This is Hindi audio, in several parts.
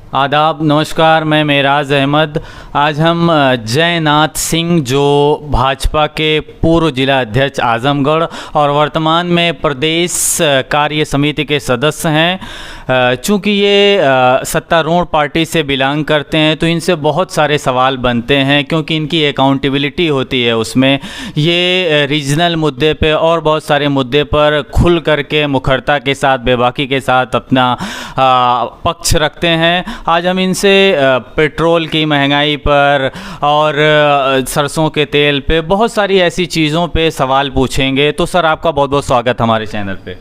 आदाब, नमस्कार। मैं मेराज अहमद। आज हम जयनाथ सिंह, जो भाजपा के पूर्व जिला अध्यक्ष आजमगढ़ और वर्तमान में प्रदेश कार्य समिति के सदस्य हैं, चूँकि ये सत्तारूढ़ पार्टी से बिलोंग करते हैं तो इनसे बहुत सारे सवाल बनते हैं, क्योंकि इनकी अकाउंटेबिलिटी होती है। उसमें ये रीजनल मुद्दे पे और बहुत सारे मुद्दे पर खुल करके मुखरता के साथ, बेबाकी के साथ अपना पक्ष रखते हैं। आज हम इनसे पेट्रोल की महंगाई पर और सरसों के तेल पे, बहुत सारी ऐसी चीज़ों पे सवाल पूछेंगे। तो सर, आपका बहुत बहुत स्वागत हमारे चैनल पे।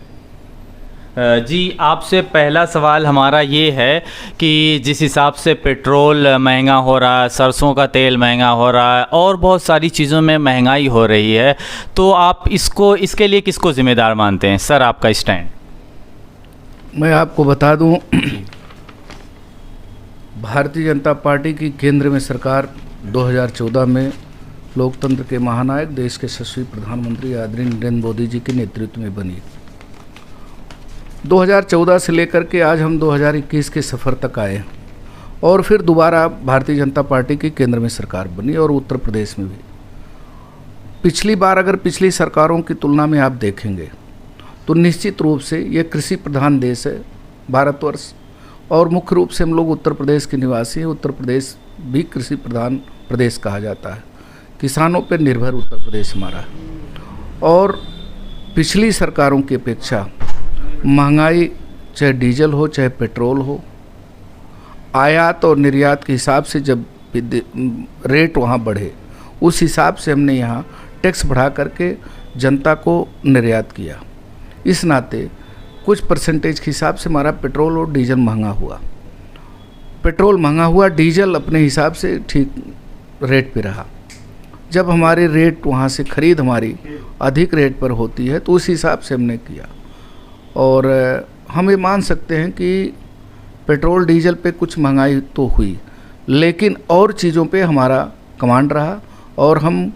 जी, आपसे पहला सवाल हमारा ये है कि जिस हिसाब से पेट्रोल महंगा हो रहा है, सरसों का तेल महंगा हो रहा है और बहुत सारी चीज़ों में महंगाई हो रही है, तो आप इसके लिए किसको ज़िम्मेदार मानते हैं? सर, आपका स्टैंड। मैं आपको बता दूं, भारतीय जनता पार्टी की केंद्र में सरकार 2014 में लोकतंत्र के महानायक, देश के यशस्वी प्रधानमंत्री आदरणीय नरेंद्र मोदी जी के नेतृत्व में बनी। 2014 से लेकर के आज हम 2021 के सफ़र तक आए और फिर दोबारा भारतीय जनता पार्टी की केंद्र में सरकार बनी और उत्तर प्रदेश में भी। पिछली बार अगर पिछली सरकारों की तुलना में आप देखेंगे तो निश्चित रूप से ये कृषि प्रधान देश है भारतवर्ष, और मुख्य रूप से हम लोग उत्तर प्रदेश के निवासी हैं। उत्तर प्रदेश भी कृषि प्रधान प्रदेश कहा जाता है, किसानों पर निर्भर उत्तर प्रदेश हमारा है। और पिछली सरकारों की अपेक्षा महंगाई, चाहे डीजल हो चाहे पेट्रोल हो, आयात और निर्यात के हिसाब से जब रेट वहाँ बढ़े, उस हिसाब से हमने यहाँ टैक्स बढ़ा करके जनता को निर्यात किया। इस नाते कुछ परसेंटेज के हिसाब से हमारा पेट्रोल और डीजल महंगा हुआ। पेट्रोल महंगा हुआ, डीजल अपने हिसाब से ठीक रेट पे रहा। जब हमारे रेट वहाँ से खरीद हमारी अधिक रेट पर होती है तो उस हिसाब से हमने किया। और हम ये मान सकते हैं कि पेट्रोल डीजल पे कुछ महंगाई तो हुई, लेकिन और चीज़ों पे हमारा कमांड रहा और हम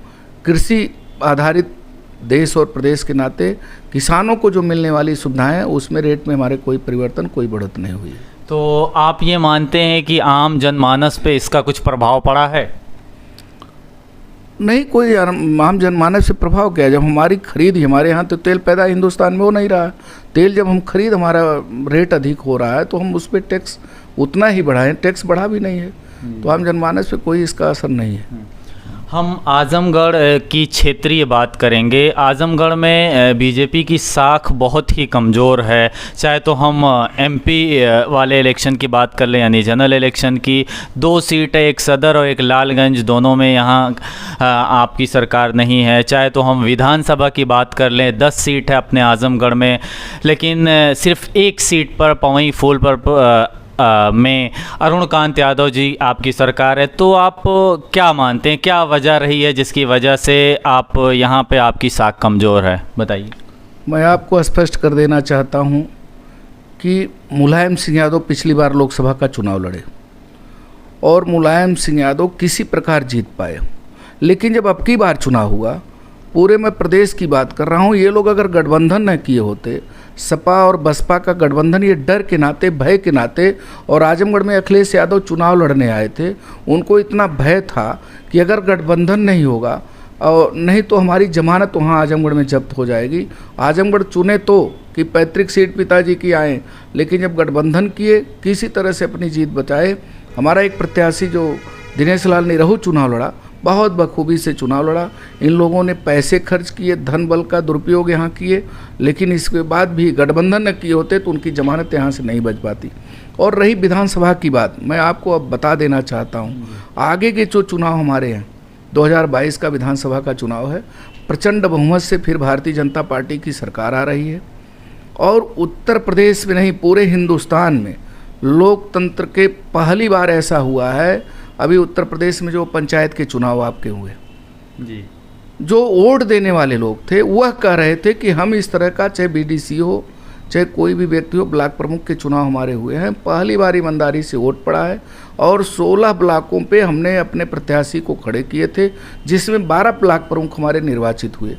कृषि आधारित देश और प्रदेश के नाते किसानों को जो मिलने वाली सुविधाएं हैं उसमें रेट में हमारे कोई परिवर्तन, कोई बढ़त नहीं हुई। तो आप ये मानते हैं कि आम जनमानस पे इसका कुछ प्रभाव पड़ा है? नहीं, कोई आम जनमानस से प्रभाव क्या है? जब हमारी खरीद ही, हमारे यहाँ तो तेल पैदा हिंदुस्तान में हो नहीं रहा है। तेल जब हम खरीद, हमारा रेट अधिक हो रहा है तो हम उस पर टैक्स उतना ही बढ़ाएं, टैक्स बढ़ा भी नहीं है, तो आम जनमानस पे कोई इसका असर नहीं है। हम आजमगढ़ की क्षेत्रीय बात करेंगे। आजमगढ़ में बीजेपी की साख बहुत ही कमज़ोर है। चाहे तो हम एमपी वाले इलेक्शन की बात कर लें, यानी जनरल इलेक्शन की, 2 सीट है, एक सदर और एक लालगंज, दोनों में यहाँ आपकी सरकार नहीं है। चाहे तो हम विधानसभा की बात कर लें, 10 सीट है अपने आजमगढ़ में, लेकिन सिर्फ 1 सीट पर पवई फूल पर में अरुण कांत यादव जी आपकी सरकार है। तो आप क्या मानते हैं, क्या वजह रही है जिसकी वजह से आप यहाँ पे आपकी साख कमज़ोर है? बताइए। मैं आपको स्पष्ट कर देना चाहता हूँ कि मुलायम सिंह यादव पिछली बार लोकसभा का चुनाव लड़े और मुलायम सिंह यादव किसी प्रकार जीत पाए, लेकिन जब अब की बार चुनाव हुआ, पूरे मैं प्रदेश की बात कर रहा हूँ, ये लोग अगर गठबंधन न किए होते, सपा और बसपा का गठबंधन, ये डर के नाते, भय के नाते, और आजमगढ़ में अखिलेश यादव चुनाव लड़ने आए थे, उनको इतना भय था कि अगर गठबंधन नहीं होगा और नहीं तो हमारी जमानत वहाँ आजमगढ़ में जब्त हो जाएगी। आजमगढ़ चुने तो कि पैतृक सीट पिताजी की आए, लेकिन जब गठबंधन किए, किसी तरह से अपनी जीत बचाए। हमारा एक प्रत्याशी जो दिनेश लाल निरहू चुनाव लड़ा, बहुत बखूबी से चुनाव लड़ा। इन लोगों ने पैसे खर्च किए, धन बल का दुरुपयोग यहाँ किए, लेकिन इसके बाद भी गठबंधन न किए होते तो उनकी जमानत यहाँ से नहीं बच पाती। और रही विधानसभा की बात, मैं आपको अब बता देना चाहता हूँ, आगे के जो चुनाव हमारे हैं, 2022 का विधानसभा का चुनाव है, प्रचंड बहुमत से फिर भारतीय जनता पार्टी की सरकार आ रही है। और उत्तर प्रदेश में नहीं, पूरे हिंदुस्तान में लोकतंत्र के पहली बार ऐसा हुआ है। अभी उत्तर प्रदेश में जो पंचायत के चुनाव आपके हुए जी, जो वोट देने वाले लोग थे वह कह रहे थे कि हम इस तरह का, चाहे बीडीसी हो चाहे कोई भी व्यक्ति हो, ब्लॉक प्रमुख के चुनाव हमारे हुए हैं, पहली बार ईमानदारी से वोट पड़ा है और 16 ब्लॉकों पे हमने अपने प्रत्याशी को खड़े किए थे, जिसमें 12 ब्लॉक प्रमुख हमारे निर्वाचित हुए।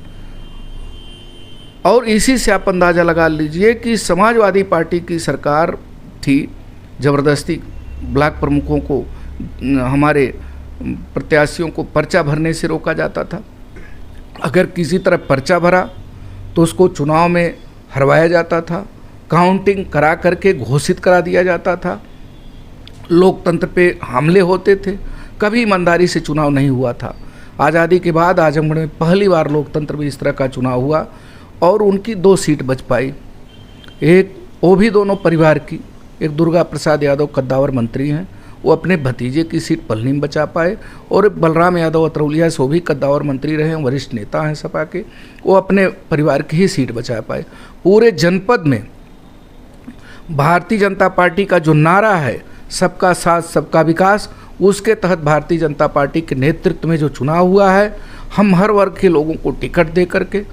और इसी से आप अंदाज़ा लगा लीजिए कि समाजवादी पार्टी की सरकार थी, ज़बरदस्ती ब्लॉक प्रमुखों को, हमारे प्रत्याशियों को पर्चा भरने से रोका जाता था। अगर किसी तरह पर्चा भरा तो उसको चुनाव में हरवाया जाता था, काउंटिंग करा करके घोषित करा दिया जाता था, लोकतंत्र पे हमले होते थे, कभी ईमानदारी से चुनाव नहीं हुआ था। आज़ादी के बाद आजमगढ़ में पहली बार लोकतंत्र में इस तरह का चुनाव हुआ और उनकी 2 सीट बच पाई। एक वो भी दोनों परिवार की, एक दुर्गा प्रसाद यादव कद्दावर मंत्री हैं, वो अपने भतीजे की सीट पलनी में बचा पाए, और बलराम यादव अतरौलिया से वो भी कद्दावर मंत्री रहे हैं, वरिष्ठ नेता हैं सपा के, वो अपने परिवार की ही सीट बचा पाए। पूरे जनपद में भारतीय जनता पार्टी का जो नारा है सबका साथ सबका विकास, उसके तहत भारतीय जनता पार्टी के नेतृत्व में जो चुनाव हुआ है, हम हर वर्ग के लोगों को टिकट दे करके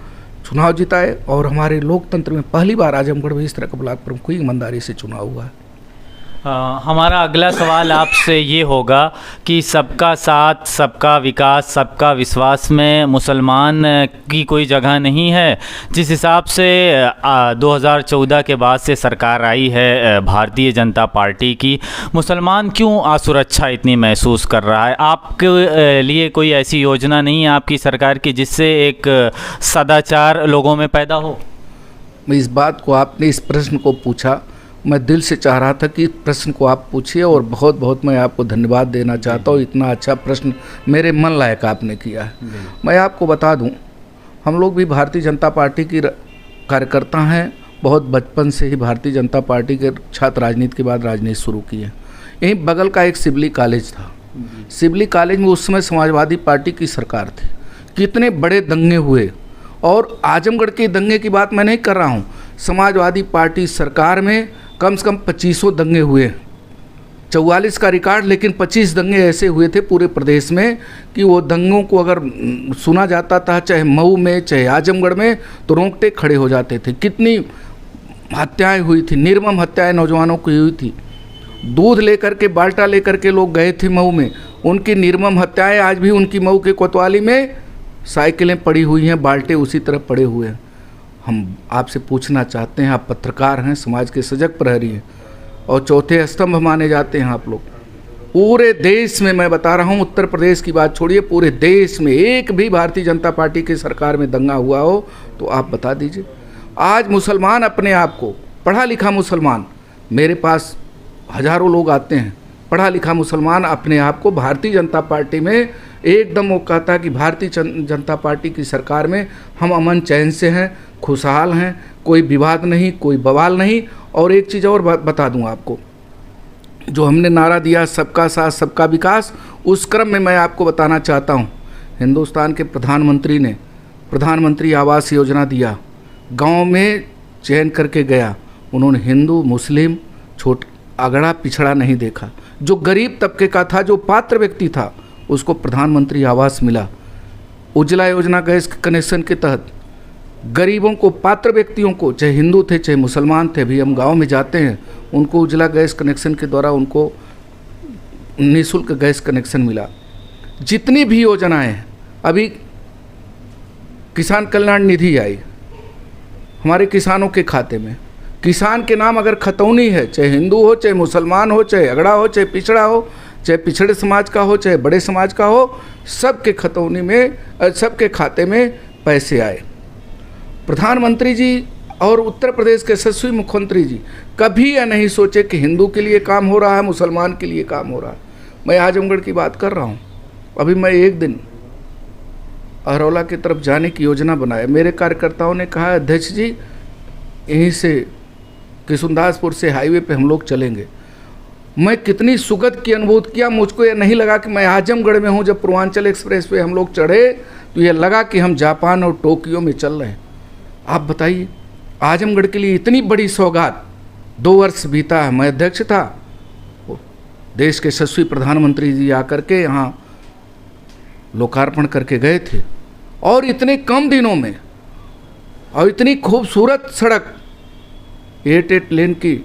चुनाव जिताए और हमारे लोकतंत्र में पहली बार आजमगढ़ में इस तरह का ब्लॉक प्रमुख की ईमानदारी से चुनाव हुआ है। हमारा अगला सवाल आपसे ये होगा कि सबका साथ सबका विकास सबका विश्वास में मुसलमान की कोई जगह नहीं है। जिस हिसाब से 2014 के बाद से सरकार आई है भारतीय जनता पार्टी की, मुसलमान क्यों असुरक्षा इतनी महसूस कर रहा है? आपके लिए कोई ऐसी योजना नहीं है आपकी सरकार की जिससे एक सदाचार लोगों में पैदा हो? मैं इस बात को, आपने इस प्रश्न को पूछा, मैं दिल से चाह रहा था कि इस प्रश्न को आप पूछिए, और बहुत बहुत मैं आपको धन्यवाद देना चाहता हूँ। इतना अच्छा प्रश्न मेरे मन लायक आपने किया है। मैं आपको बता दूँ, हम लोग भी भारतीय जनता पार्टी की कार्यकर्ता हैं, बहुत बचपन से ही भारतीय जनता पार्टी के छात्र राजनीति के बाद राजनीति शुरू की है। यहीं बगल का एक सिबली कॉलेज था, सिबली कॉलेज में उस समय समाजवादी पार्टी की सरकार थी। कितने बड़े दंगे हुए, और आजमगढ़ के दंगे की बात मैं नहीं कर रहा हूँ, समाजवादी पार्टी सरकार में कम से कम 2500 दंगे हुए, 44 का रिकॉर्ड, लेकिन 25 दंगे ऐसे हुए थे पूरे प्रदेश में कि वो दंगों को अगर सुना जाता था, चाहे मऊ में चाहे आजमगढ़ में, तो रोंगटे खड़े हो जाते थे। कितनी हत्याएं हुई थी, निर्मम हत्याएं नौजवानों की हुई थी। दूध लेकर के, बाल्टा लेकर के लोग गए थे मऊ में, उनकी निर्मम हत्याएं आज भी उनकी मऊ के कोतवाली में साइकिलें पड़ी हुई हैं, बाल्टे उसी तरह पड़े हुए हैं। हम आपसे पूछना चाहते हैं, आप पत्रकार हैं, समाज के सजग प्रहरी हैं और चौथे स्तंभ माने जाते हैं आप लोग। पूरे देश में, मैं बता रहा हूँ, उत्तर प्रदेश की बात छोड़िए, पूरे देश में एक भी भारतीय जनता पार्टी की सरकार में दंगा हुआ हो तो आप बता दीजिए। आज मुसलमान अपने आप को, पढ़ा लिखा मुसलमान, मेरे पास हजारों लोग आते हैं, पढ़ा लिखा मुसलमान अपने आप को भारतीय जनता पार्टी में एकदम वो कहता है कि भारतीय जनता पार्टी की सरकार में हम अमन चैन से हैं, खुशहाल हैं, कोई विवाद नहीं, कोई बवाल नहीं। और एक चीज़ और बता दूं आपको, जो हमने नारा दिया सबका साथ सबका विकास, उस क्रम में मैं आपको बताना चाहता हूं, हिंदुस्तान के प्रधानमंत्री ने प्रधानमंत्री आवास योजना दिया, गांव में चयन करके गया, उन्होंने हिंदू मुस्लिम अगड़ा पिछड़ा नहीं देखा। जो गरीब तबके का था, जो पात्र व्यक्ति था, उसको प्रधानमंत्री आवास मिला। उज्ज्वला योजना गैस कनेक्शन के तहत गरीबों को, पात्र व्यक्तियों को, चाहे हिंदू थे चाहे मुसलमान थे, भी हम गांव में जाते हैं, उनको उज्ज्वला गैस कनेक्शन के द्वारा उनको निःशुल्क गैस कनेक्शन मिला। जितनी भी योजनाएं, अभी किसान कल्याण निधि आई हमारे किसानों के खाते में, किसान के नाम अगर खतौनी है, चाहे हिंदू हो चाहे मुसलमान हो चाहे अगड़ा हो चाहे पिछड़ा हो, चाहे पिछड़े समाज का हो चाहे बड़े समाज का हो, सबके खतौनी में, सबके खाते में पैसे आए। प्रधानमंत्री जी और उत्तर प्रदेश के यशस्वी मुख्यमंत्री जी कभी यह नहीं सोचे कि हिंदू के लिए काम हो रहा है, मुसलमान के लिए काम हो रहा है। मैं आजमगढ़ की बात कर रहा हूँ, अभी मैं एक दिन अहरौला की तरफ जाने की योजना बनाया, मेरे कार्यकर्ताओं ने कहा अध्यक्ष जी यहीं से किशुनदासपुर से हाईवे पे हम लोग चलेंगे। मैं कितनी सुगत की अनुभूति किया, मुझको ये नहीं लगा कि मैं आजमगढ़ में हूँ। जब पूर्वांचल एक्सप्रेस पे हम लोग चढ़े तो ये लगा कि हम जापान और टोक्यो में चल रहे हैं। आप बताइए, आजमगढ़ के लिए इतनी बड़ी सौगात। 2 वर्ष बीता है, मैं अध्यक्ष था, देश के यशस्वी प्रधानमंत्री जी आकर के यहाँ लोकार्पण करके गए थे, और इतने कम दिनों में और इतनी खूबसूरत सड़क 8 लेन की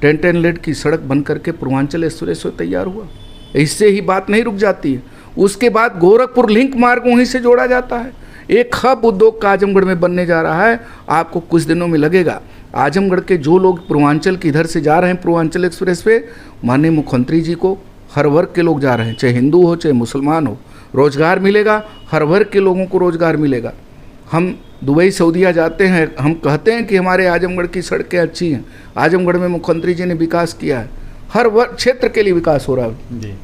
10 लेन की सड़क बन करके पूर्वांचल एक्सप्रेस तैयार हुआ। इससे ही बात नहीं रुक जाती है, उसके बाद गोरखपुर लिंक मार्ग वहीं से जोड़ा जाता है। एक हब उद्योग का आजमगढ़ में बनने जा रहा है, आपको कुछ दिनों में लगेगा आजमगढ़ के जो लोग पूर्वांचल के इधर से जा रहे हैं पूर्वांचल एक्सप्रेस पे, माननीय मुख्यमंत्री जी को हर वर्ग के लोग जा रहे हैं, चाहे हिंदू हो चाहे मुसलमान हो, रोज़गार मिलेगा, हर वर्ग के लोगों को रोज़गार मिलेगा। हम दुबई सऊदीया जाते हैं, हम कहते हैं कि हमारे आजमगढ़ की सड़कें अच्छी हैं, आजमगढ़ में मुख्यमंत्री जी ने विकास किया है, हर वर्ग क्षेत्र के लिए विकास हो रहा है जी।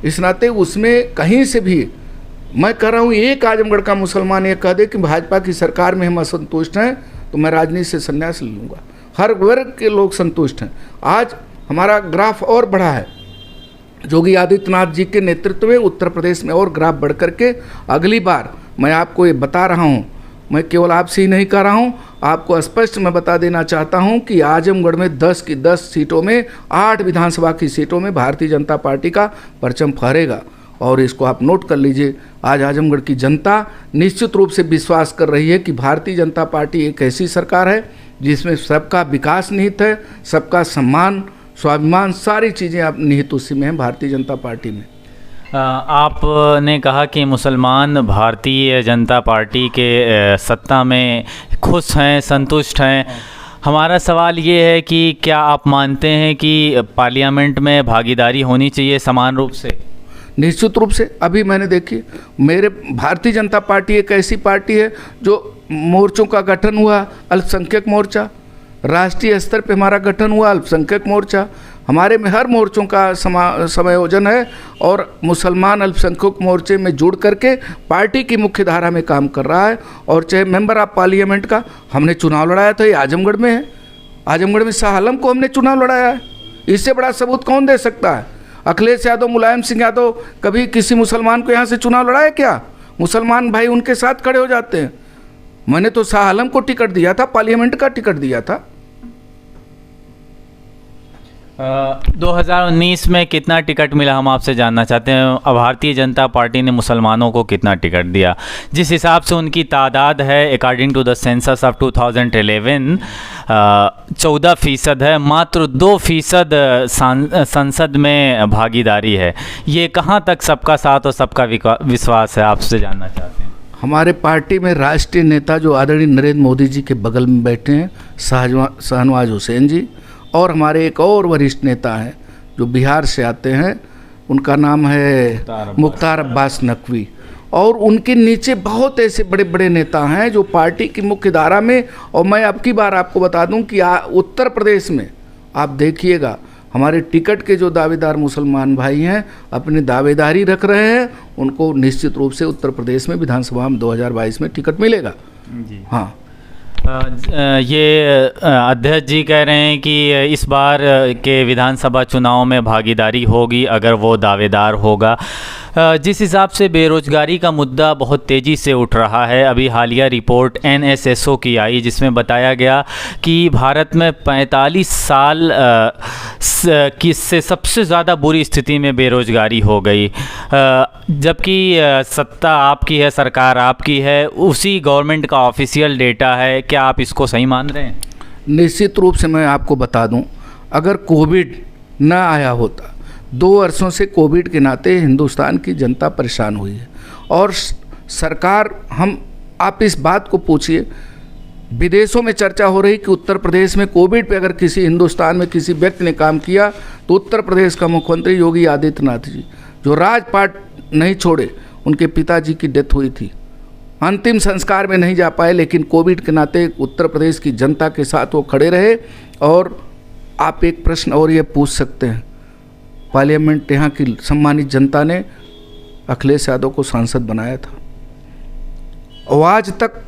इस नाते उसमें कहीं से भी मैं कह रहा हूँ, एक आजमगढ़ का मुसलमान ये कह दे कि भाजपा की सरकार में हम असंतुष्ट हैं तो मैं राजनीति से संन्यास ले लूँगा। हर वर्ग के लोग संतुष्ट हैं। आज हमारा ग्राफ और बढ़ा है, योगी आदित्यनाथ जी के नेतृत्व में उत्तर प्रदेश में और ग्राफ बढ़ करके अगली बार मैं आपको ये बता रहा हूँ, मैं केवल आपसे ही नहीं कह रहा हूँ, आपको स्पष्ट मैं बता देना चाहता हूँ कि आजमगढ़ में 10 की 10 सीटों में 8 विधानसभा की सीटों में भारतीय जनता पार्टी का परचम फहरेगा। और इसको आप नोट कर लीजिए, आज आजमगढ़ की जनता निश्चित रूप से विश्वास कर रही है कि भारतीय जनता पार्टी एक ऐसी सरकार है जिसमें सबका विकास निहित है, सबका सम्मान स्वाभिमान सारी चीज़ें आप निहित उसी में हैं भारतीय जनता पार्टी में। आपने कहा कि मुसलमान भारतीय जनता पार्टी के सत्ता में खुश हैं, संतुष्ट हैं। हमारा सवाल ये है कि क्या आप मानते हैं कि पार्लियामेंट में भागीदारी होनी चाहिए समान रूप से? निश्चित रूप से। अभी मैंने देखी, मेरे भारतीय जनता पार्टी एक ऐसी पार्टी है जो मोर्चों का गठन हुआ, अल्पसंख्यक मोर्चा, राष्ट्रीय स्तर पे हमारा गठन हुआ अल्पसंख्यक मोर्चा, हमारे में हर मोर्चों का समायोजन है और मुसलमान अल्पसंख्यक मोर्चे में जुड़ करके पार्टी की मुख्य धारा में काम कर रहा है। और चाहे मेंबर ऑफ पार्लियामेंट का हमने चुनाव लड़ाया था, ये आजमगढ़ में है, आजमगढ़ में शाह आलम को हमने चुनाव लड़ाया है। इससे बड़ा सबूत कौन दे सकता है? अखिलेश यादव, मुलायम सिंह यादव कभी किसी मुसलमान को यहाँ से चुनाव लड़ाया क्या? मुसलमान भाई उनके साथ खड़े हो जाते हैं। मैंने तो शाह आलम को टिकट दिया था, पार्लियामेंट का टिकट दिया था। 2019 में कितना टिकट मिला हम आपसे जानना चाहते हैं। भारतीय जनता पार्टी ने मुसलमानों को कितना टिकट दिया? जिस हिसाब से उनकी तादाद है according to the census of 2011 14% है, मात्र 2% संसद में भागीदारी है। ये कहाँ तक सबका साथ और सबका विश्वास है, आपसे जानना चाहते हैं। हमारे पार्टी में राष्ट्रीय नेता जो आदरणीय नरेंद्र मोदी जी के बगल में बैठे हैं, शाहनवाज हुसैन जी, और हमारे एक और वरिष्ठ नेता हैं जो बिहार से आते हैं, उनका नाम है मुख्तार अब्बास नकवी, और उनके नीचे बहुत ऐसे बड़े बड़े नेता हैं जो पार्टी की मुख्य धारा में। और मैं अब की बार आपको बता दूं कि उत्तर प्रदेश में आप देखिएगा, हमारे टिकट के जो दावेदार मुसलमान भाई हैं अपनी दावेदारी रख रहे हैं, उनको निश्चित रूप से उत्तर प्रदेश में विधानसभा में 2022 में टिकट मिलेगा जी। हाँ, ये अध्यक्ष जी कह रहे हैं कि इस बार के विधानसभा चुनाव में भागीदारी होगी अगर वो दावेदार होगा। जिस हिसाब से बेरोजगारी का मुद्दा बहुत तेज़ी से उठ रहा है, अभी हालिया रिपोर्ट NSSO की आई जिसमें बताया गया कि भारत में 45 साल की से सबसे ज़्यादा बुरी स्थिति में बेरोजगारी हो गई, जबकि सत्ता आपकी है, सरकार आपकी है, उसी गवर्नमेंट का ऑफिशियल डेटा है। क्या आप इसको सही मान रहे हैं? निश्चित रूप से मैं आपको बता दूं, अगर कोविड न आया होता, 2 वर्षों से कोविड के नाते हिंदुस्तान की जनता परेशान हुई है और सरकार, आप इस बात को पूछिए, विदेशों में चर्चा हो रही कि उत्तर प्रदेश में कोविड पे अगर किसी हिंदुस्तान में किसी व्यक्ति ने काम किया तो उत्तर प्रदेश का मुख्यमंत्री योगी आदित्यनाथ जी, जो राजपाट नहीं छोड़े, उनके पिताजी की डेथ हुई थी, अंतिम संस्कार में नहीं जा पाए, लेकिन कोविड के नाते उत्तर प्रदेश की जनता के साथ वो खड़े रहे। और आप एक प्रश्न और ये पूछ सकते हैं, पार्लियामेंट यहाँ की सम्मानित जनता ने अखिलेश यादव को सांसद बनाया था, और आज तक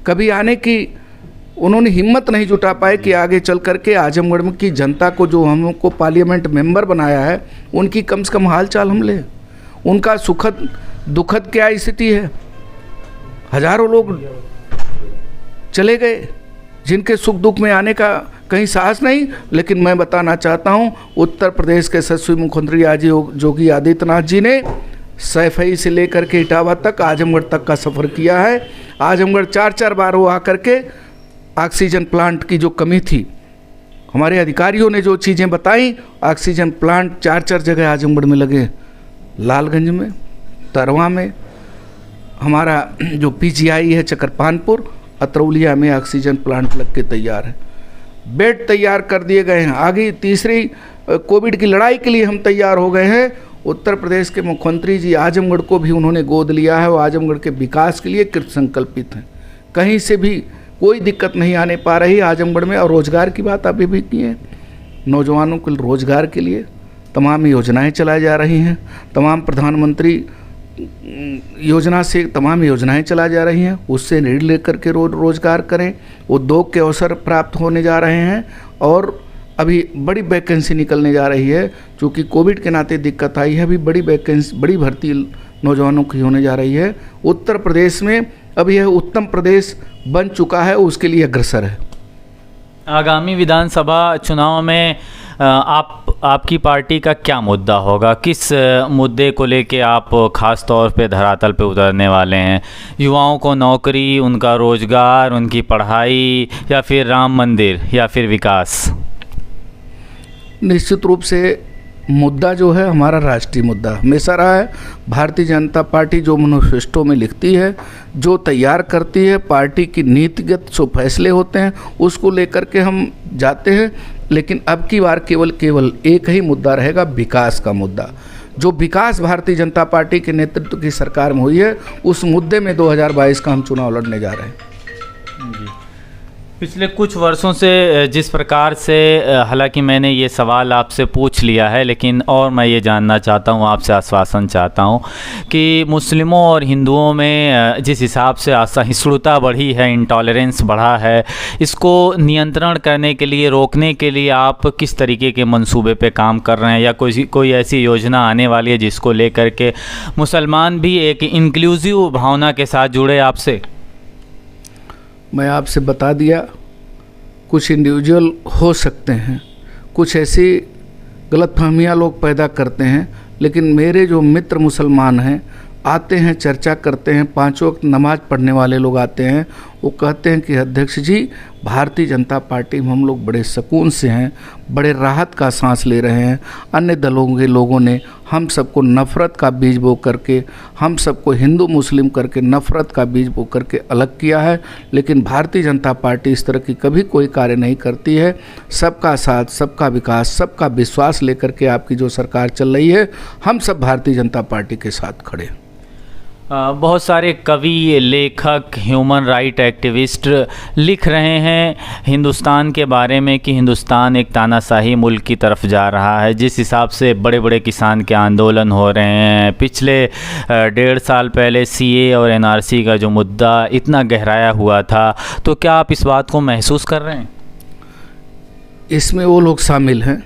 कभी आने की उन्होंने हिम्मत नहीं जुटा पाए कि आगे चल करके आजमगढ़ में की जनता को, जो हमको पार्लियामेंट मेंबर बनाया है, उनकी कम से कम हाल चाल हम लें। उनका सुखद दुखद क्या स्थिति है? हजारों लोग चले गए जिनके सुख दुख में आने का कहीं साहस नहीं। लेकिन मैं बताना चाहता हूं, उत्तर प्रदेश के यशस्वी मुख्यमंत्री आज योगी आदित्यनाथ जी ने सैफई से लेकर के इटावा तक, आजमगढ़ तक का सफ़र किया है। आजमगढ़ 4-4 बार वो आकर के ऑक्सीजन प्लांट की जो कमी थी, हमारे अधिकारियों ने जो चीज़ें बताई, ऑक्सीजन प्लांट 4-4 जगह आजमगढ़ में लगे, लालगंज में, तरवा में, हमारा जो PGI है चकरपानपुर, अतरौलिया में ऑक्सीजन प्लांट लग के तैयार है, बेड तैयार कर दिए गए हैं। आगे तीसरी कोविड की लड़ाई के लिए हम तैयार हो गए हैं। उत्तर प्रदेश के मुख्यमंत्री जी आजमगढ़ को भी उन्होंने गोद लिया है और आजमगढ़ के विकास के लिए कृत संकल्पित हैं। कहीं से भी कोई दिक्कत नहीं आने पा रही आजमगढ़ में। और रोजगार की बात अभी भी की है, नौजवानों के रोजगार के लिए तमाम योजनाएं चलाई जा रही हैं, तमाम प्रधानमंत्री योजना से तमाम योजनाएं चलाई जा रही हैं। उससे ऋण लेकर के रोजगार करें, उद्योग के अवसर प्राप्त होने जा रहे हैं। और अभी बड़ी वैकेंसी निकलने जा रही है, क्योंकि कोविड के नाते दिक्कत आई है। अभी बड़ी वैकेंसी, बड़ी भर्ती नौजवानों की होने जा रही है। उत्तर प्रदेश में अभी यह उत्तम प्रदेश बन चुका है, उसके लिए अग्रसर है। आगामी विधानसभा चुनाव में आपकी पार्टी का क्या मुद्दा होगा? किस मुद्दे को लेके आप खास तौर पे धरातल पे उतरने वाले हैं? युवाओं को नौकरी, उनका रोजगार, उनकी पढ़ाई, या फिर राम मंदिर, या फिर विकास? निश्चित रूप से मुद्दा जो है हमारा राष्ट्रीय मुद्दा हमेशा रहा है। भारतीय जनता पार्टी जो मैनिफेस्टो में लिखती है, जो तैयार करती है, पार्टी की नीतिगत जो फैसले होते हैं उसको लेकर के हम जाते हैं। लेकिन अब की बार केवल एक ही मुद्दा रहेगा, विकास का मुद्दा। जो विकास भारतीय जनता पार्टी के नेतृत्व की सरकार में हुई है, उस मुद्दे में 2022 का हम चुनाव लड़ने जा रहे हैं। जी। पिछले कुछ वर्षों से जिस प्रकार से, हालांकि मैंने ये सवाल आपसे पूछ लिया है, लेकिन और मैं ये जानना चाहता हूँ, आपसे आश्वासन चाहता हूँ कि मुस्लिमों और हिंदुओं में जिस हिसाब से असहिष्णुता बढ़ी है, इंटॉलरेंस बढ़ा है, इसको नियंत्रण करने के लिए, रोकने के लिए आप किस तरीके के मंसूबे पे काम कर रहे हैं, या कोई ऐसी योजना आने वाली है जिसको लेकर के मुसलमान भी एक इंक्लूसिव भावना के साथ जुड़े आपसे? मैं आपसे बता दिया, कुछ इंडिविजुअल हो सकते हैं, कुछ ऐसी गलतफहमियां लोग पैदा करते हैं, लेकिन मेरे जो मित्र मुसलमान हैं आते हैं, चर्चा करते हैं, 5 वक्त नमाज पढ़ने वाले लोग आते हैं, वो कहते हैं कि अध्यक्ष जी, भारतीय जनता पार्टी में हम लोग बड़े सुकून से हैं, बड़े राहत का सांस ले रहे हैं। अन्य दलों के लोगों ने हम सबको नफ़रत का बीज बो करके, हम सबको हिंदू मुस्लिम करके नफ़रत का बीज बो करके अलग किया है, लेकिन भारतीय जनता पार्टी इस तरह की कभी कोई कार्य नहीं करती है। सबका साथ, सबका विकास, सबका विश्वास लेकर के आपकी जो सरकार चल रही है, हम सब भारतीय जनता पार्टी के साथ खड़े हैं। बहुत सारे कवि, लेखक, ह्यूमन राइट एक्टिविस्ट लिख रहे हैं हिंदुस्तान के बारे में कि हिंदुस्तान एक तानाशाही मुल्क की तरफ जा रहा है। जिस हिसाब से बड़े बड़े किसान के आंदोलन हो रहे हैं, पिछले 1.5 साल पहले सीए और एनआरसी का जो मुद्दा इतना गहराया हुआ था, तो क्या आप इस बात को महसूस कर रहे हैं? इसमें वो लोग शामिल हैं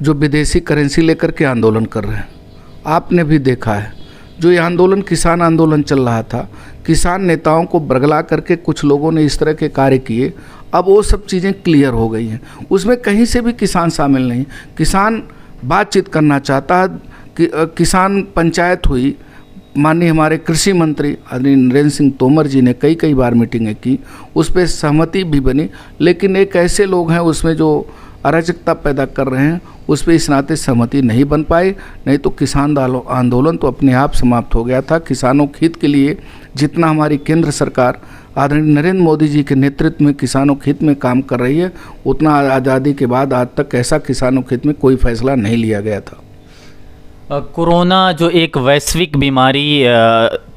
जो विदेशी करेंसी लेकर के आंदोलन कर रहे हैं। आपने भी देखा है, जो ये आंदोलन किसान आंदोलन चल रहा था, किसान नेताओं को बरगला करके कुछ लोगों ने इस तरह के कार्य किए। अब वो सब चीज़ें क्लियर हो गई हैं, उसमें कहीं से भी किसान शामिल नहीं। किसान बातचीत करना चाहता है, किसान पंचायत हुई, माननीय हमारे कृषि मंत्री आदरणीय नरेंद्र सिंह तोमर जी ने कई बार मीटिंगें की, उस पर सहमति भी बनी। लेकिन एक ऐसे लोग हैं उसमें जो अराजकता पैदा कर रहे हैं, उस पर इस नाते सहमति नहीं बन पाई, नहीं तो किसान आंदोलन तो अपने आप समाप्त हो गया था। किसानों के हित के लिए जितना हमारी केंद्र सरकार आदरणीय नरेंद्र मोदी जी के नेतृत्व में किसानों के हित में काम कर रही है, उतना आज़ादी के बाद आज तक ऐसा किसानों के हित में कोई फैसला नहीं लिया गया था। कोरोना जो एक वैश्विक बीमारी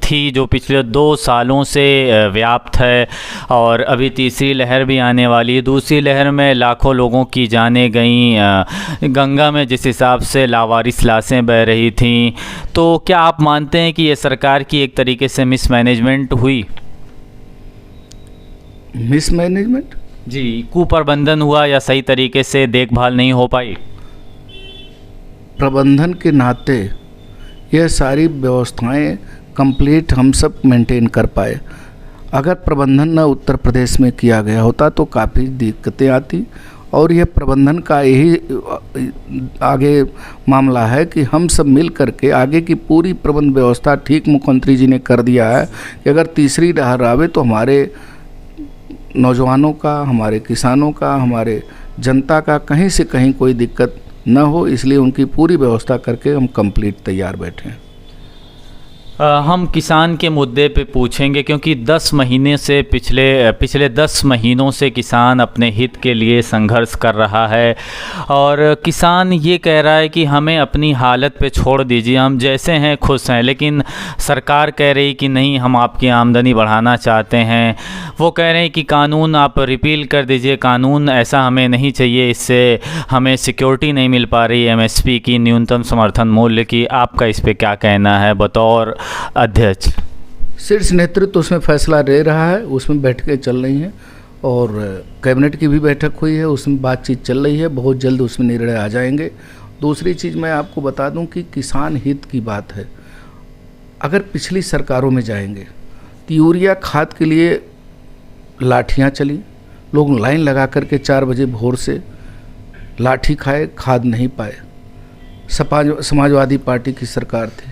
थी, जो पिछले 2 सालों से व्याप्त है, और अभी तीसरी लहर भी आने वाली है। दूसरी लहर में लाखों लोगों की जानें गईं, गंगा में जिस हिसाब से लावारिस लाशें बह रही थीं, तो क्या आप मानते हैं कि ये सरकार की एक तरीके से मिसमैनेजमेंट हुई? मिसमैनेजमेंट? जी, कुप्रबंधन हुआ, या सही तरीके से देखभाल नहीं हो पाई? प्रबंधन के नाते यह सारी व्यवस्थाएं कंप्लीट हम सब मेंटेन कर पाए। अगर प्रबंधन न उत्तर प्रदेश में किया गया होता तो काफ़ी दिक्कतें आती, और यह प्रबंधन का यही आगे मामला है कि हम सब मिल करके आगे की पूरी प्रबंध व्यवस्था ठीक मुख्यमंत्री जी ने कर दिया है कि अगर तीसरी लहर आवे तो हमारे नौजवानों का, हमारे किसानों का, हमारे जनता का कहीं से कहीं कोई दिक्कत न हो, इसलिए उनकी पूरी व्यवस्था करके हम कंप्लीट तैयार बैठे हैं। हम किसान के मुद्दे पे पूछेंगे क्योंकि 10 महीने से पिछले 10 महीनों से किसान अपने हित के लिए संघर्ष कर रहा है और किसान ये कह रहा है कि हमें अपनी हालत पे छोड़ दीजिए, हम जैसे हैं खुश हैं। लेकिन सरकार कह रही कि नहीं, हम आपकी आमदनी बढ़ाना चाहते हैं। वो कह रहे हैं कि कानून आप रिपील कर दीजिए, कानून ऐसा हमें नहीं चाहिए, इससे हमें सिक्योरिटी नहीं मिल पा रही एमएसपी की, न्यूनतम समर्थन मूल्य की। आपका इस पे क्या कहना है बतौर अध्यक्ष? शीर्ष नेतृत्व उसमें फैसला ले रहा है, उसमें बैठकें चल रही हैं और कैबिनेट की भी बैठक हुई है, उसमें बातचीत चल रही है, बहुत जल्द उसमें निर्णय आ जाएंगे। दूसरी चीज़ मैं आपको बता दूं कि किसान हित की बात है। अगर पिछली सरकारों में जाएंगे तो यूरिया खाद के लिए लाठियाँ चली, लोग लाइन लगा करके 4 बजे भोर से लाठी खाए, खाद नहीं पाए। समाजवादी पार्टी की सरकार थी।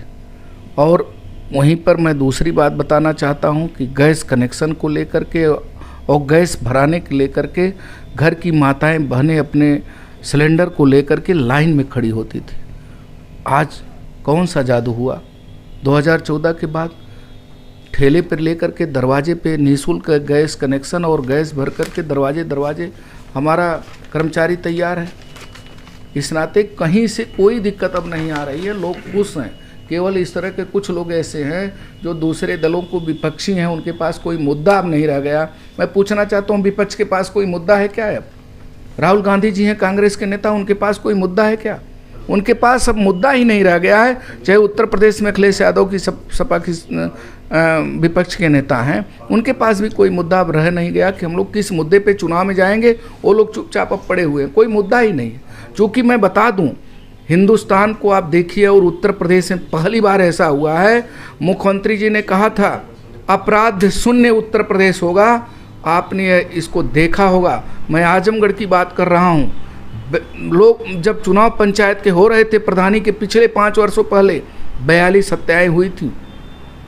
और वहीं पर मैं दूसरी बात बताना चाहता हूं कि गैस कनेक्शन को लेकर के और गैस भराने के लेकर के घर की माताएं बहनें अपने सिलेंडर को लेकर के लाइन में खड़ी होती थी। आज कौन सा जादू हुआ? 2014 के बाद ठेले पर लेकर के दरवाजे पे निःशुल्क गैस कनेक्शन और गैस भर करके दरवाजे हमारा कर्मचारी तैयार है। इस नाते कहीं से कोई दिक्कत अब नहीं आ रही है, लोग खुश हैं। केवल इस तरह के कुछ लोग ऐसे हैं जो दूसरे दलों को विपक्षी हैं, उनके पास कोई मुद्दा अब नहीं रह गया। मैं पूछना चाहता हूँ, विपक्ष के पास कोई मुद्दा है क्या? अब राहुल गांधी जी हैं कांग्रेस के नेता, उनके पास कोई मुद्दा है क्या? उनके पास अब मुद्दा ही नहीं रह गया है। चाहे उत्तर प्रदेश में अखिलेश यादव की सपा की विपक्ष के नेता हैं, उनके पास भी कोई मुद्दा अब रह नहीं गया कि हम लोग किस मुद्दे पे चुनाव में जाएंगे। वो लोग चुपचाप अब पड़े हुए हैं, कोई मुद्दा ही नहीं है। चूँकि मैं बता दूं, हिंदुस्तान को आप देखिए और उत्तर प्रदेश में पहली बार ऐसा हुआ है, मुख्यमंत्री जी ने कहा था अपराध शून्य उत्तर प्रदेश होगा। आपने इसको देखा होगा। मैं आजमगढ़ की बात कर रहा हूँ। लोग जब चुनाव पंचायत के हो रहे थे प्रधानी के पिछले 5 वर्षों पहले 42 हत्याएँ हुई थी।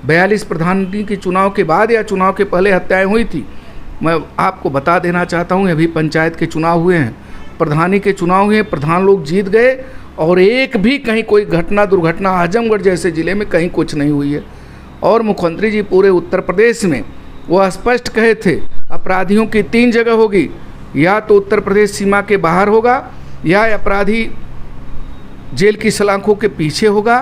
42 प्रधानी के चुनाव के बाद या चुनाव के पहले हत्याएँ हुई थी। मैं आपको बता देना चाहता हूँ, अभी पंचायत के चुनाव हुए हैं, प्रधानी के चुनाव हुए, प्रधान लोग जीत गए और एक भी कहीं कोई घटना दुर्घटना आजमगढ़ जैसे ज़िले में कहीं कुछ नहीं हुई है। और मुख्यमंत्री जी पूरे उत्तर प्रदेश में वो स्पष्ट कहे थे अपराधियों की 3 जगह होगी, या तो उत्तर प्रदेश सीमा के बाहर होगा, या अपराधी जेल की सलाखों के पीछे होगा,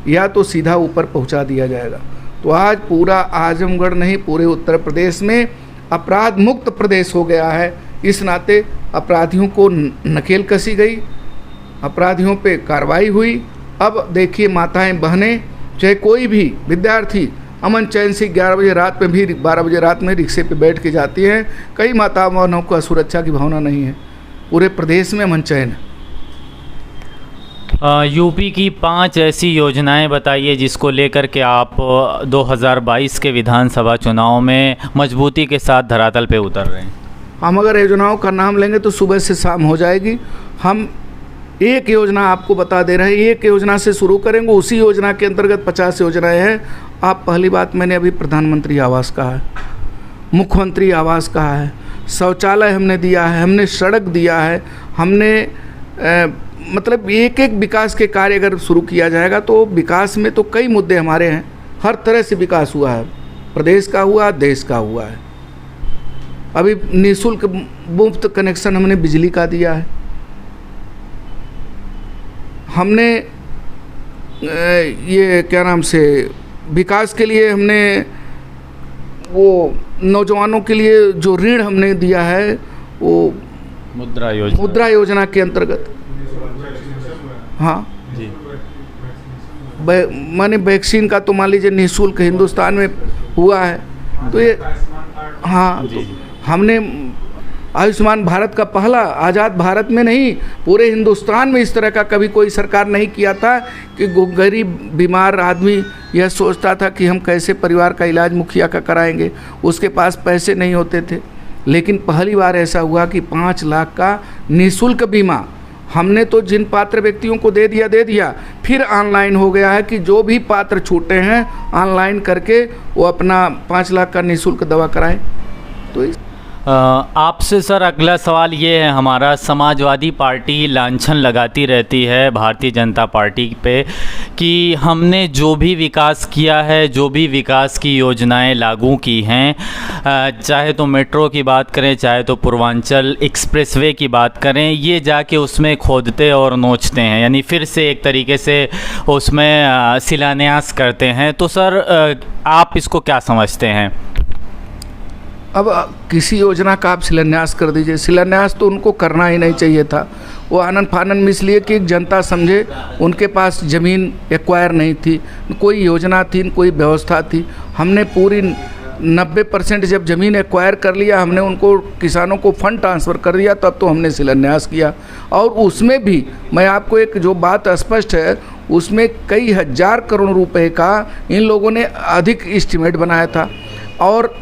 या तो सीधा ऊपर पहुंचा दिया जाएगा। तो आज पूरा आजमगढ़ नहीं, पूरे उत्तर प्रदेश में अपराध मुक्त प्रदेश हो गया है। इस नाते अपराधियों को नकेल कसी गई, अपराधियों पे कार्रवाई हुई। अब देखिए माताएं बहनें, चाहे कोई भी विद्यार्थी अमन चैन से 11 बजे रात में भी 12 बजे रात में रिक्शे पे बैठ के जाती हैं। कई माता बहनों को असुरक्षा की भावना नहीं है। पूरे प्रदेश में अमन चैन है। यूपी की 5 ऐसी योजनाएं बताइए जिसको लेकर के आप 2022 के विधानसभा चुनाव में मजबूती के साथ धरातल पे उतर रहे हैं। हम अगर योजनाओं का नाम लेंगे तो सुबह से शाम हो जाएगी। हम एक योजना आपको बता दे रहे हैं, एक योजना से शुरू करेंगे, उसी योजना के अंतर्गत 50 योजनाएं हैं। आप पहली बात, मैंने अभी प्रधानमंत्री आवास कहा है, मुख्यमंत्री आवास कहा है, शौचालय हमने दिया है, हमने सड़क दिया है, हमने मतलब एक एक विकास के कार्य अगर शुरू किया जाएगा तो विकास में तो कई मुद्दे हमारे हैं। हर तरह से विकास हुआ है, प्रदेश का हुआ, देश का हुआ है। अभी निःशुल्क मुफ्त कनेक्शन हमने बिजली का दिया है। हमने ये क्या नाम से विकास के लिए हमने वो नौजवानों के लिए जो ऋण हमने दिया है वो मुद्रा योजना के अंतर्गत। हाँ जी, माने वैक्सीन का तो मान लीजिए निःशुल्क हिंदुस्तान में हुआ है। तो ये हाँ, तो हमने आयुष्मान भारत का पहला, आज़ाद भारत में नहीं पूरे हिंदुस्तान में इस तरह का कभी कोई सरकार नहीं किया था कि गरीब बीमार आदमी यह सोचता था कि हम कैसे परिवार का इलाज मुखिया का कराएंगे, उसके पास पैसे नहीं होते थे। लेकिन पहली बार ऐसा हुआ कि 5 लाख का निःशुल्क बीमा हमने तो जिन पात्र व्यक्तियों को दे दिया। फिर ऑनलाइन हो गया है कि जो भी पात्र छूटे हैं ऑनलाइन करके वो अपना 5 लाख का निःशुल्क दवा कराएं। तो आपसे सर अगला सवाल ये है हमारा, समाजवादी पार्टी लांछन लगाती रहती है भारतीय जनता पार्टी पे कि हमने जो भी विकास किया है, जो भी विकास की योजनाएं लागू की हैं, चाहे तो मेट्रो की बात करें, चाहे तो पूर्वांचल एक्सप्रेसवे की बात करें, ये जाके उसमें खोदते और नोचते हैं, यानी फिर से एक तरीके से उसमें शिलान्यास करते हैं। तो सर आप इसको क्या समझते हैं? अब किसी योजना का आप शिलान्यास कर दीजिए, शिलान्यास तो उनको करना ही नहीं चाहिए था। वो आनन फानन में इसलिए कि एक जनता समझे उनके पास ज़मीन एक्वायर नहीं थी, कोई योजना थी, कोई व्यवस्था थी। हमने पूरी 90% जब ज़मीन एक्वायर कर लिया, हमने उनको किसानों को फंड ट्रांसफ़र कर दिया, तब तो हमने शिलान्यास किया। और उसमें भी मैं आपको एक जो बात स्पष्ट है, उसमें कई हज़ार करोड़ रुपए का इन लोगों ने अधिक एस्टीमेट बनाया था, और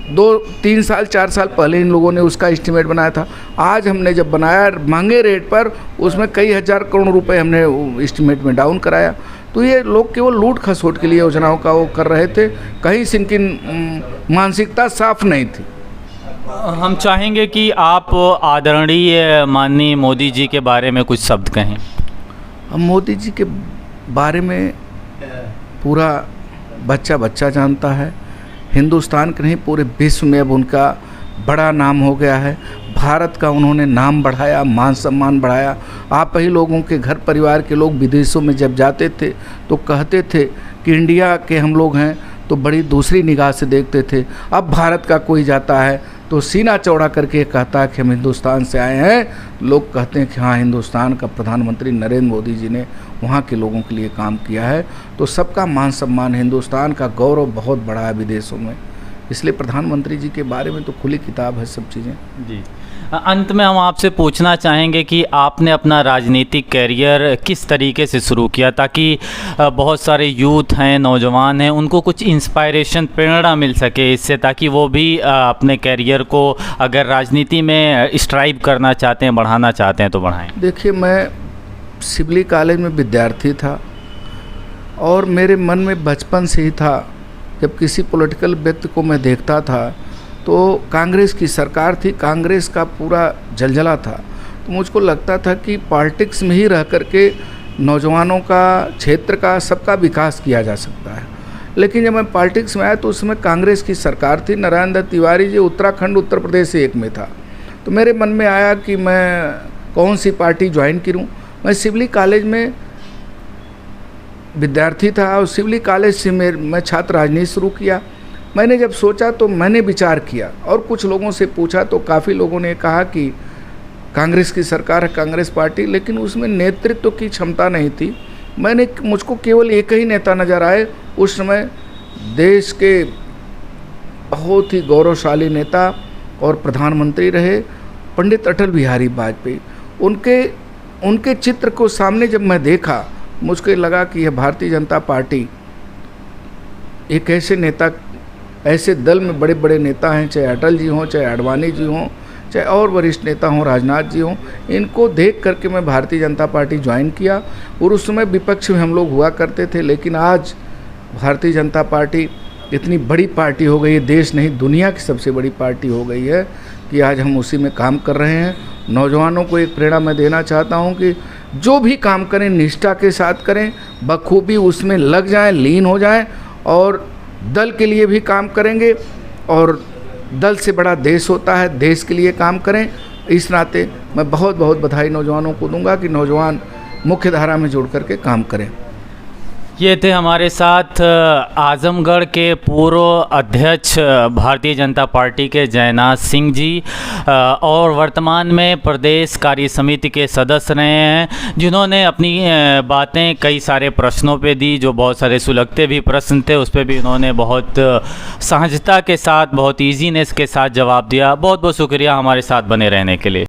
2-3 साल 4 साल पहले इन लोगों ने उसका एस्टीमेट बनाया था। आज हमने जब बनाया महंगे रेट पर, उसमें कई हज़ार करोड़ रुपए हमने एस्टीमेट में डाउन कराया। तो ये लोग केवल लूट खसोट के लिए योजनाओं का वो कर रहे थे, कहीं से इनकी मानसिकता साफ नहीं थी। हम चाहेंगे कि आप आदरणीय माननीय मोदी जी के बारे में कुछ शब्द कहें। अब मोदी जी के बारे में पूरा बच्चा बच्चा जानता है, हिंदुस्तान के नहीं पूरे विश्व में अब उनका बड़ा नाम हो गया है। भारत का उन्होंने नाम बढ़ाया, मान सम्मान बढ़ाया। आप ही लोगों के घर परिवार के लोग विदेशों में जब जाते थे तो कहते थे कि इंडिया के हम लोग हैं, तो बड़ी दूसरी निगाह से देखते थे। अब भारत का कोई जाता है तो सीना चौड़ा करके कहता है कि हम हिंदुस्तान से आए हैं। लोग कहते हैं कि हाँ, हिंदुस्तान का प्रधानमंत्री नरेंद्र मोदी जी ने वहाँ के लोगों के लिए काम किया है। तो सबका मान सम्मान, हिंदुस्तान का गौरव बहुत बड़ा है विदेशों में। इसलिए प्रधानमंत्री जी के बारे में तो खुली किताब है सब चीज़ें। जी, अंत में हम आपसे पूछना चाहेंगे कि आपने अपना राजनीतिक कैरियर किस तरीके से शुरू किया, ताकि बहुत सारे यूथ हैं, नौजवान हैं, उनको कुछ इंस्पायरेशन, प्रेरणा मिल सके इससे, ताकि वो भी अपने कैरियर को अगर राजनीति में स्ट्राइव करना चाहते हैं, बढ़ाना चाहते हैं तो बढ़ाएं। देखिए, मैं सिवली कॉलेज में विद्यार्थी था और मेरे मन में बचपन से ही था, जब किसी पॉलिटिकल व्यक्ति को मैं देखता था तो कांग्रेस की सरकार थी, कांग्रेस का पूरा जलजला था, तो मुझको लगता था कि पॉलिटिक्स में ही रह करके नौजवानों का, क्षेत्र का, सबका विकास किया जा सकता है। लेकिन जब मैं पॉलिटिक्स में आया तो उसमें कांग्रेस की सरकार थी, नारायण दत्त तिवारी जी उत्तराखंड उत्तर प्रदेश से एक में था। तो मेरे मन में आया कि मैं कौन सी पार्टी ज्वाइन करूं। मैं सिवली कॉलेज में विद्यार्थी था और सिवली कॉलेज से मैं छात्र राजनीति शुरू किया। मैंने जब सोचा तो मैंने विचार किया और कुछ लोगों से पूछा तो काफ़ी लोगों ने कहा कि कांग्रेस की सरकार है, कांग्रेस पार्टी, लेकिन उसमें नेतृत्व की क्षमता नहीं थी। मुझको केवल एक ही नेता नज़र आए उस समय, देश के बहुत ही गौरवशाली नेता और प्रधानमंत्री रहे पंडित अटल बिहारी वाजपेयी। उनके चित्र को सामने जब मैं देखा, मुझको लगा कि यह भारतीय जनता पार्टी एक ऐसे नेता, ऐसे दल में बड़े बड़े नेता हैं, चाहे अटल जी हों, चाहे आडवाणी जी हों, चाहे और वरिष्ठ नेता हों, राजनाथ जी हों, इनको देख करके मैं भारतीय जनता पार्टी ज्वाइन किया। और उस समय विपक्ष में हम लोग हुआ करते थे, लेकिन आज भारतीय जनता पार्टी इतनी बड़ी पार्टी हो गई है, देश नहीं दुनिया की सबसे बड़ी पार्टी हो गई है कि आज हम उसी में काम कर रहे हैं। नौजवानों को एक प्रेरणा मैं देना चाहता हूं कि जो भी काम करें निष्ठा के साथ करें, बखूबी उसमें लग जाएं, लीन हो जाएं और दल के लिए भी काम करेंगे। और दल से बड़ा देश होता है, देश के लिए काम करें। इस नाते मैं बहुत बहुत बधाई नौजवानों को दूंगा कि नौजवान मुख्य धारा में जुड़ करके काम करें। ये थे हमारे साथ आजमगढ़ के पूर्व अध्यक्ष भारतीय जनता पार्टी के जयनाथ सिंह जी और वर्तमान में प्रदेश कार्य समिति के सदस्य रहे हैं, जिन्होंने अपनी बातें कई सारे प्रश्नों पे दी, जो बहुत सारे सुलगते भी प्रश्न थे उस पर भी उन्होंने बहुत सहजता के साथ, बहुत ईजीनेस के साथ जवाब दिया। बहुत बहुत शुक्रिया हमारे साथ बने रहने के लिए।